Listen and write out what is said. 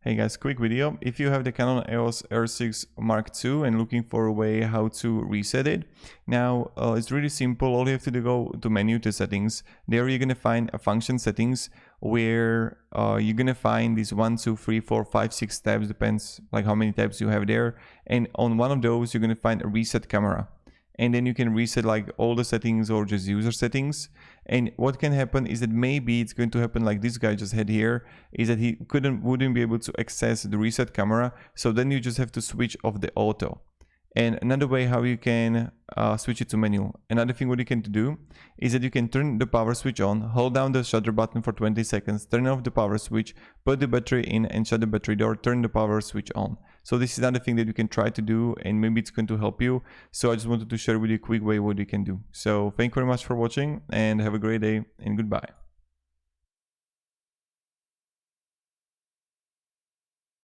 Hey guys, quick video. If you have the Canon EOS R6 Mark II and looking for a way how to reset it, now it's really simple. All you have to do, go to menu to settings. There you're gonna find a function settings where you're gonna find these 1, 2, 3, 4, 5, 6 tabs, depends like how many tabs you have there. And on one of those, you're gonna find a reset camera. And then you can reset like all the settings or just user settings. And what can happen is that maybe it's going to happen like this guy just had here, is that he wouldn't be able to access the reset camera. So then you just have to switch off the auto. And another way how you can switch it to menu. Another thing what you can do is that you can turn the power switch on, hold down the shutter button for 20 seconds, turn off the power switch, put the battery in and shut the battery door, turn the power switch on. So this is another thing that you can try to do and maybe it's going to help you. So I just wanted to share with you a quick way what you can do. So thank you very much for watching and have a great day and goodbye.